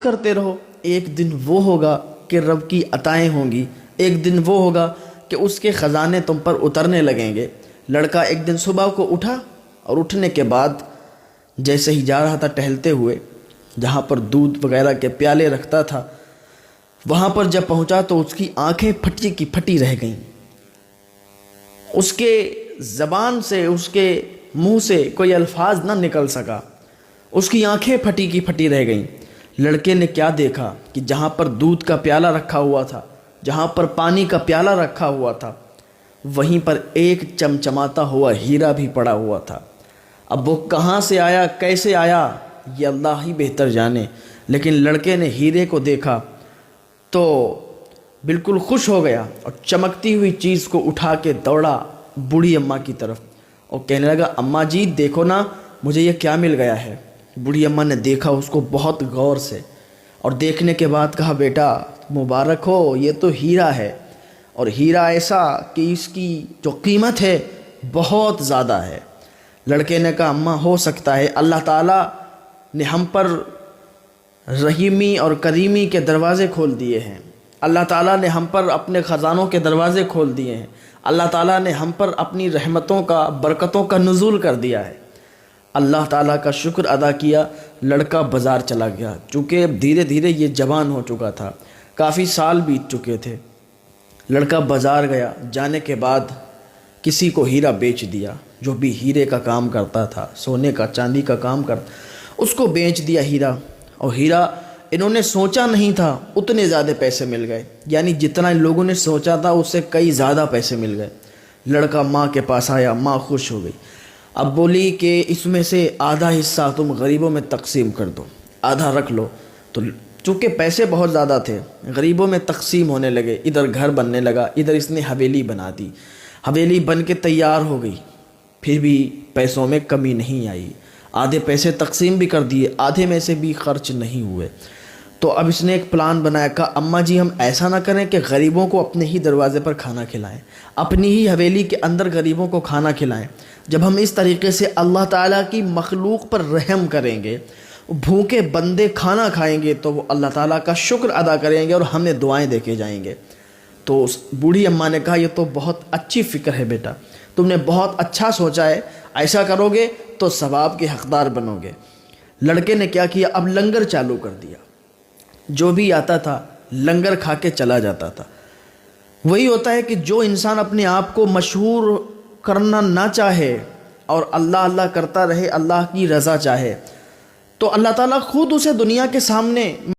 کرتے رہو، ایک دن وہ ہوگا کہ رب کی عطائیں ہوں گی، ایک دن وہ ہوگا کہ اس کے خزانے تم پر اترنے لگیں گے۔ لڑکا ایک دن صبح کو اٹھا اور اٹھنے کے بعد جیسے ہی جا رہا تھا ٹہلتے ہوئے، جہاں پر دودھ وغیرہ کے پیالے رکھتا تھا، وہاں پر جب پہنچا تو اس کی آنکھیں پھٹی کی پھٹی رہ گئیں۔ اس کے زبان سے، اس کے منہ سے کوئی الفاظ نہ نکل سکا، اس کی آنکھیں پھٹی کی پھٹی رہ گئیں۔ لڑکے نے کیا دیکھا کہ جہاں پر دودھ کا پیالہ رکھا ہوا تھا، جہاں پر پانی کا پیالہ رکھا ہوا تھا، وہیں پر ایک چمچماتا ہوا ہیرا بھی پڑا ہوا تھا۔ اب وہ کہاں سے آیا، کیسے آیا، یہ اللہ ہی بہتر جانے، لیکن لڑکے نے ہیرے کو دیکھا تو بالکل خوش ہو گیا اور چمکتی ہوئی چیز کو اٹھا کے دوڑا بوڑھی اماں کی طرف اور کہنے لگا، اماں جی دیکھو نا مجھے یہ کیا مل گیا ہے۔ بوڑھی اماں نے دیکھا اس کو بہت غور سے، اور دیکھنے کے بعد کہا، بیٹا مبارک ہو، یہ تو ہیرا ہے، اور ہیرا ایسا کہ اس کی جو قیمت ہے بہت زیادہ ہے۔ لڑکے نے کہا، اماں ہو سکتا ہے اللہ تعالیٰ نے ہم پر رحیمی اور کریمی کے دروازے کھول دیے ہیں، اللہ تعالیٰ نے ہم پر اپنے خزانوں کے دروازے کھول دیے ہیں، اللہ تعالیٰ نے ہم پر اپنی رحمتوں کا، برکتوں کا نزول کر دیا ہے۔ اللہ تعالیٰ کا شکر ادا کیا۔ لڑکا بازار چلا گیا، چونکہ دھیرے دھیرے یہ جوان ہو چکا تھا، کافی سال بیت چکے تھے۔ لڑکا بازار گیا، جانے کے بعد کسی کو ہیرا بیچ دیا، جو بھی ہیرے کا کام کرتا تھا، سونے کا چاندی کا کام کرتا، اس کو بیچ دیا ہیرا۔ اور ہیرا انہوں نے سوچا نہیں تھا اتنے زیادہ پیسے مل گئے، یعنی جتنا ان لوگوں نے سوچا تھا اس سے کئی زیادہ پیسے مل گئے۔ لڑکا ماں کے پاس آیا، ماں خوش ہو گئی، اب بولی کہ اس میں سے آدھا حصہ تم غریبوں میں تقسیم کر دو، آدھا رکھ لو۔ تو چونکہ پیسے بہت زیادہ تھے، غریبوں میں تقسیم ہونے لگے، ادھر گھر بننے لگا، ادھر اس نے حویلی بنا دی، حویلی بن کے تیار ہو گئی، پھر بھی پیسوں میں کمی نہیں آئی، آدھے پیسے تقسیم بھی کر دیے، آدھے میں سے بھی خرچ نہیں ہوئے۔ تو اب اس نے ایک پلان بنایا، کہا اماں جی ہم ایسا نہ کریں کہ غریبوں کو اپنے ہی دروازے پر کھانا کھلائیں، اپنی ہی حویلی کے اندر غریبوں کو کھانا کھلائیں۔ جب ہم اس طریقے سے اللہ تعالیٰ کی مخلوق پر رحم کریں گے، بھوکے بندے کھانا کھائیں گے تو وہ اللہ تعالیٰ کا شکر ادا کریں گے اور ہمیں دعائیں دے کے جائیں گے۔ تو اس بوڑھی اماں نے کہا، یہ تو بہت اچھی فکر ہے بیٹا، تم نے بہت اچھا سوچا ہے، ایسا کرو گے تو ثواب کے حقدار بنو گے۔ لڑکے نے کیا کیا، اب لنگر چالو کر دیا، جو بھی آتا تھا لنگر کھا کے چلا جاتا تھا۔ وہی ہوتا ہے کہ جو انسان اپنے آپ کو مشہور کرنا نہ چاہے اور اللہ اللہ کرتا رہے، اللہ کی رضا چاہے، تو اللہ تعالیٰ خود اسے دنیا کے سامنے